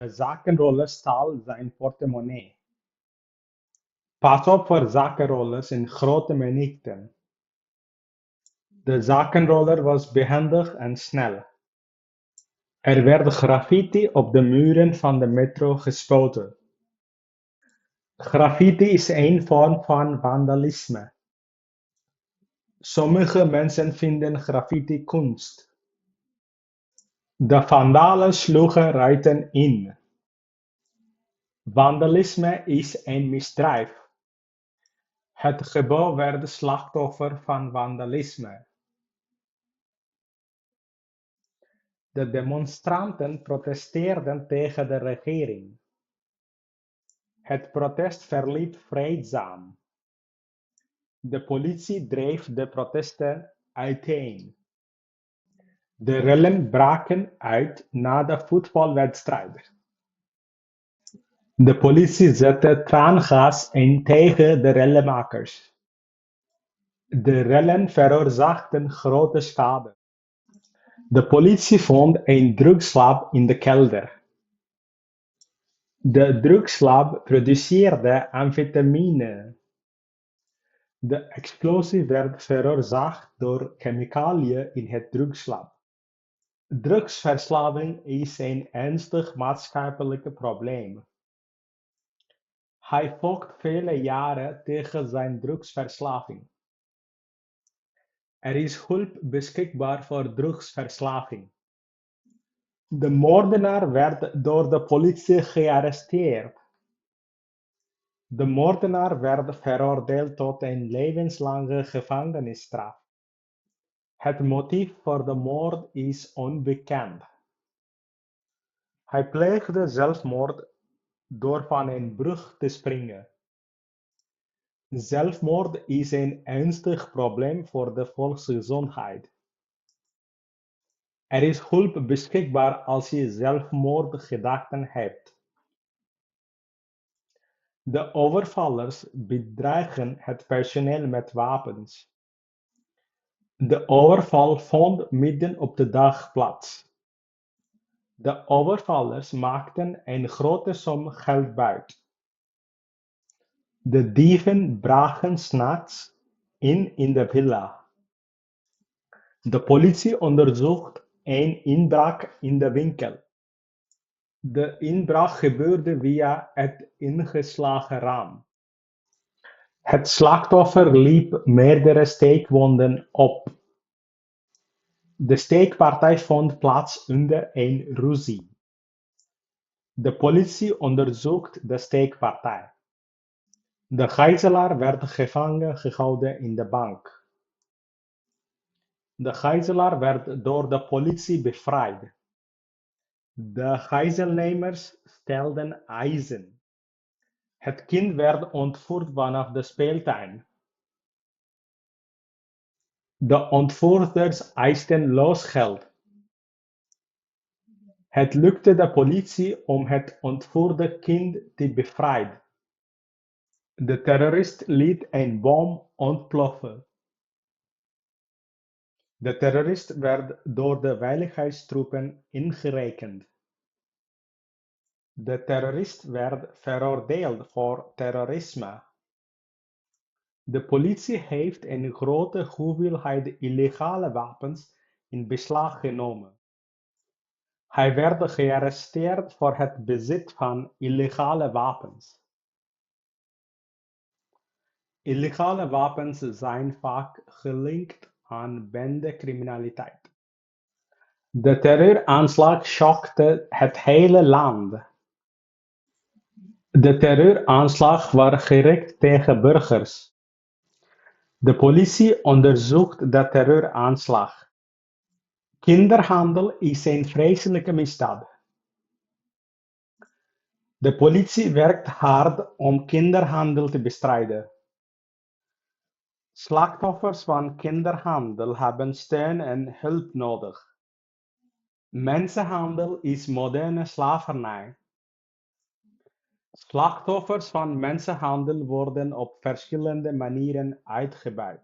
De zakenroller stal zijn portemonnee. Pas op voor zakenrollers in grote menigten. De zakenroller was behendig en snel. Er werd graffiti op de muren van de metro gespoten. Graffiti is een vorm van vandalisme. Sommige mensen vinden graffiti kunst. De vandalen sloegen ruiten in. Vandalisme is een misdrijf. Het gebouw werd slachtoffer van vandalisme. De demonstranten protesteerden tegen de regering. Het protest verliep vreedzaam. De politie dreef de protesten uiteen. De rellen braken uit na de voetbalwedstrijd. De politie zette traangas in tegen de rellenmakers. De rellen veroorzaakten grote schade. De politie vond een drugslab in de kelder. De drugslab produceerde amfetamine. De explosie werd veroorzaakt door chemicaliën in het drugslab. Drugsverslaving is een ernstig maatschappelijk probleem. Hij vocht vele jaren tegen zijn drugsverslaving. Er is hulp beschikbaar voor drugsverslaving. De moordenaar werd door de politie gearresteerd. De moordenaar werd veroordeeld tot een levenslange gevangenisstraf. Het motief voor de moord is onbekend. Hij pleegde zelfmoord door van een brug te springen. Zelfmoord is een ernstig probleem voor de volksgezondheid. Er is hulp beschikbaar als je zelfmoordgedachten hebt. De overvallers bedreigen het personeel met wapens. De overval vond midden op de dag plaats. De overvallers maakten een grote som geld buit. De dieven braken 's nachts in de villa. De politie onderzocht een inbraak in de winkel. De inbraak gebeurde via het ingeslagen raam. Het slachtoffer liep meerdere steekwonden op. De steekpartij vond plaats onder een ruzie. De politie onderzoekt de steekpartij. De gijzelaar werd gevangen gehouden in de bank. De gijzelaar werd door de politie bevrijd. De gijzelnemers stelden eisen. Het kind werd ontvoerd vanaf de speeltuin. De ontvoerders eisten losgeld. Het lukte de politie om het ontvoerde kind te bevrijden. De terrorist liet een bom ontploffen. De terrorist werd door de veiligheidstroepen ingerekend. De terrorist werd veroordeeld voor terrorisme. De politie heeft een grote hoeveelheid illegale wapens in beslag genomen. Hij werd gearresteerd voor het bezit van illegale wapens. Illegale wapens zijn vaak gelinkt aan bendecriminaliteit. De terreuraanslag schokte het hele land. De terreuraanslag was gericht tegen burgers. De politie onderzoekt de terreuraanslag. Kinderhandel is een vreselijke misdaad. De politie werkt hard om kinderhandel te bestrijden. Slachtoffers van kinderhandel hebben steun en hulp nodig. Mensenhandel is moderne slavernij. Slachtoffers van mensenhandel worden op verschillende manieren uitgebuit.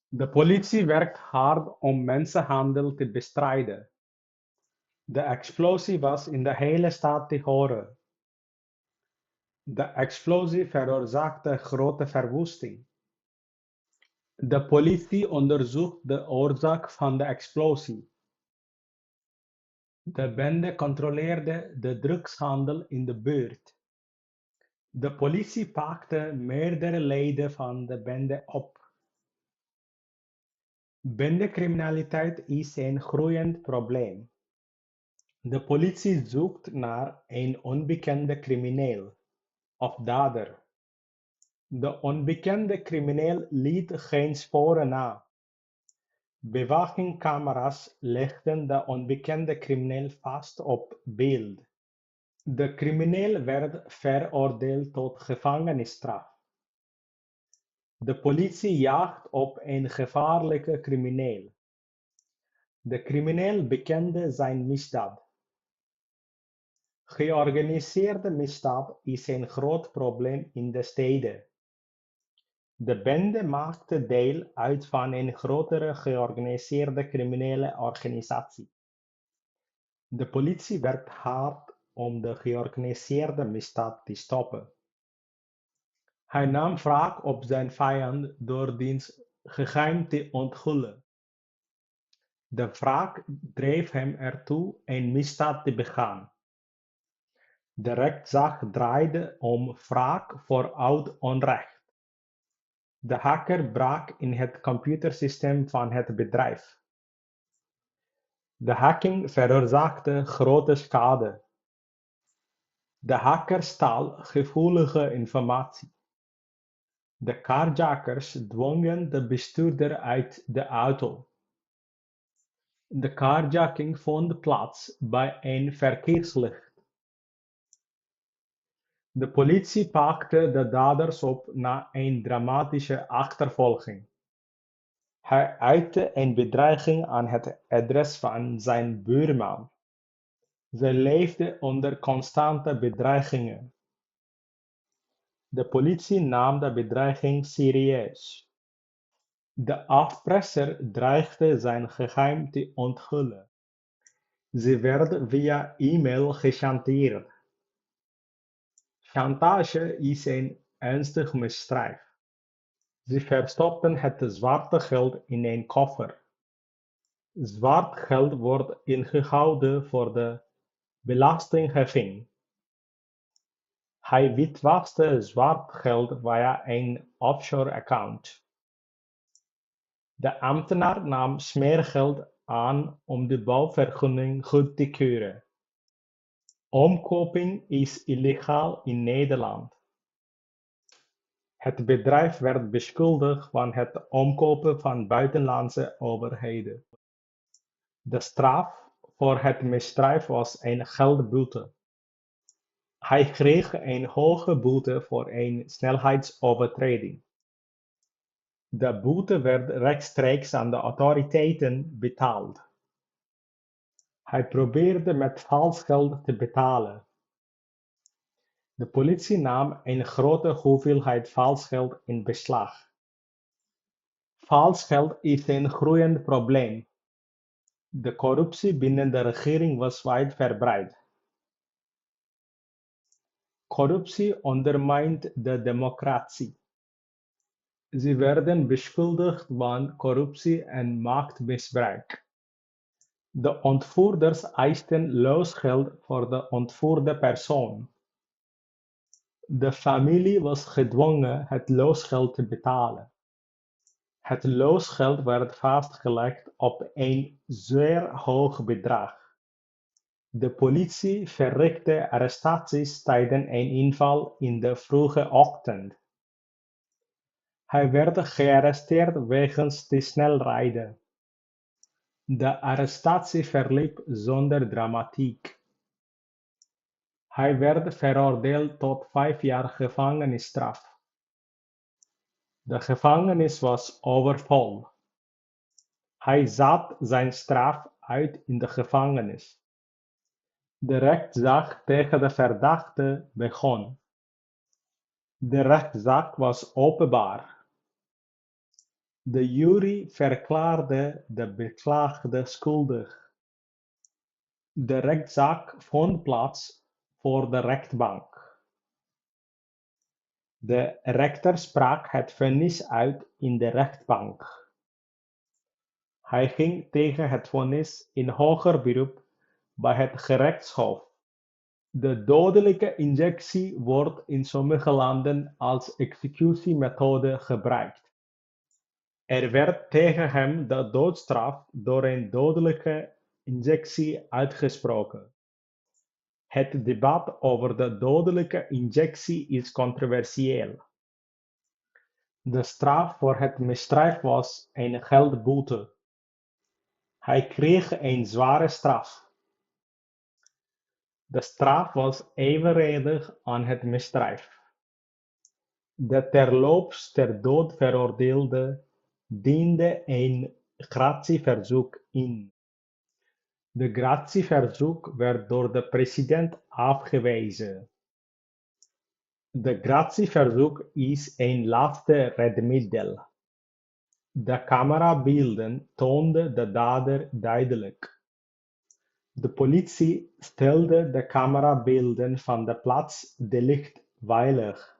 De politie werkt hard om mensenhandel te bestrijden. De explosie was in de hele stad te horen. De explosie veroorzaakte grote verwoesting. De politie onderzoekt de oorzaak van de explosie. De bende controleerde de drugshandel in de buurt. De politie pakte meerdere leden van de bende op. Bendecriminaliteit is een groeiend probleem. De politie zoekt naar een onbekende crimineel of dader. De onbekende crimineel liet geen sporen na. Bewakingscamera's legden de onbekende crimineel vast op beeld. De crimineel werd veroordeeld tot gevangenisstraf. De politie jaagt op een gevaarlijke crimineel. De crimineel bekende zijn misdaad. Georganiseerde misdaad is een groot probleem in de steden. De bende maakte deel uit van een grotere georganiseerde criminele organisatie. De politie werkt hard om de georganiseerde misdaad te stoppen. Hij nam wraak op zijn vijand door diens geheim te onthullen. De wraak dreef hem ertoe een misdaad te begaan. De rechtszaak draaide om wraak voor oud onrecht. De hacker brak in het computersysteem van het bedrijf. De hacking veroorzaakte grote schade. De hacker stal gevoelige informatie. De carjackers dwongen de bestuurder uit de auto. De carjacking vond plaats bij een verkeerslicht. De politie pakte de daders op na een dramatische achtervolging. Hij uitte een bedreiging aan het adres van zijn buurman. Ze leefde onder constante bedreigingen. De politie nam de bedreiging serieus. De afpresser dreigde zijn geheim te onthullen. Ze werd via e-mail gechanteerd. Chantage is een ernstig misdrijf. Ze verstopten het zwarte geld in een koffer. Zwart geld wordt ingehouden voor de belastingheffing. Hij witwaste zwart geld via een offshore account. De ambtenaar nam smeergeld aan om de bouwvergunning goed te keuren. Omkoping is illegaal in Nederland. Het bedrijf werd beschuldigd van het omkopen van buitenlandse overheden. De straf voor het misdrijf was een geldboete. Hij kreeg een hoge boete voor een snelheidsovertreding. De boete werd rechtstreeks aan de autoriteiten betaald. Hij probeerde met vals geld te betalen. De politie nam een grote hoeveelheid vals geld in beslag. Vals geld is een groeiend probleem. De corruptie binnen de regering was wijdverbreid. Corruptie ondermijnt de democratie. Ze werden beschuldigd van corruptie en machtsmisbruik. De ontvoerders eisten loosgeld voor de ontvoerde persoon. De familie was gedwongen het loosgeld te betalen. Het loosgeld werd vastgelegd op een zeer hoog bedrag. De politie verrichtte arrestaties tijdens een inval in de vroege ochtend. Hij werd gearresteerd wegens te snel rijden. De arrestatie verliep zonder dramatiek. Hij werd veroordeeld tot 5 jaar gevangenisstraf. De gevangenis was overvol. Hij zat zijn straf uit in de gevangenis. De rechtszaak tegen de verdachte begon. De rechtszaak was openbaar. De jury verklaarde de beklaagde schuldig. De rechtszaak vond plaats voor de rechtbank. De rechter sprak het vonnis uit in de rechtbank. Hij ging tegen het vonnis in hoger beroep bij het gerechtshof. De dodelijke injectie wordt in sommige landen als executiemethode gebruikt. Er werd tegen hem de doodstraf door een dodelijke injectie uitgesproken. Het debat over de dodelijke injectie is controversieel. De straf voor het misdrijf was een geldboete. Hij kreeg een zware straf. De straf was evenredig aan het misdrijf. De terloops ter dood veroordeelde diende een gratieverzoek in. De gratieverzoek werd door de president afgewezen. De gratieverzoek is een laatste redmiddel. De camerabeelden toonden de dader duidelijk. De politie stelde de camerabeelden van de plaatsdelict veilig.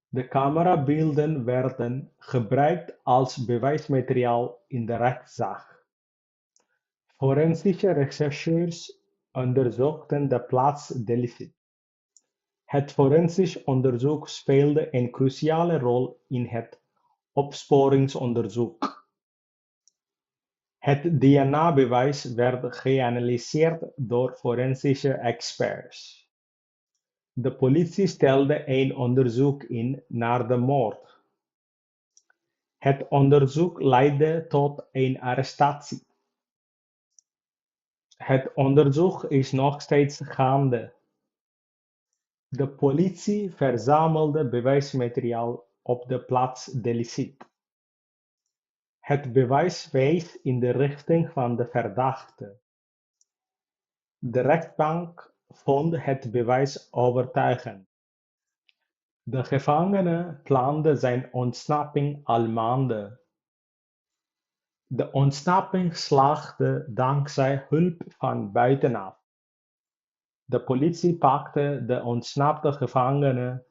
De camerabeelden werden gebruikt als bewijsmateriaal in de rechtszaak. Forensische rechercheurs onderzochten de plaatsdelict. Het forensisch onderzoek speelde een cruciale rol in het opsporingsonderzoek. Het DNA-bewijs werd geanalyseerd door forensische experts. De politie stelde een onderzoek in naar de moord. Het onderzoek leidde tot een arrestatie. Het onderzoek is nog steeds gaande. De politie verzamelde bewijsmateriaal op de plaatsdelict. Het bewijs wees in de richting van de verdachte. De rechtbank vond het bewijs overtuigend. De gevangene plande zijn ontsnapping al maanden. De ontsnapping slaagde dankzij hulp van buitenaf. De politie pakte de ontsnapte gevangene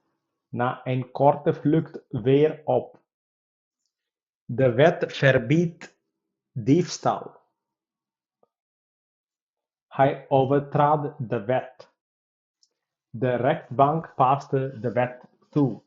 na een korte vlucht weer op. De wet verbiedt diefstal. Hij overtrad de wet. De rechtbank paste de wet toe.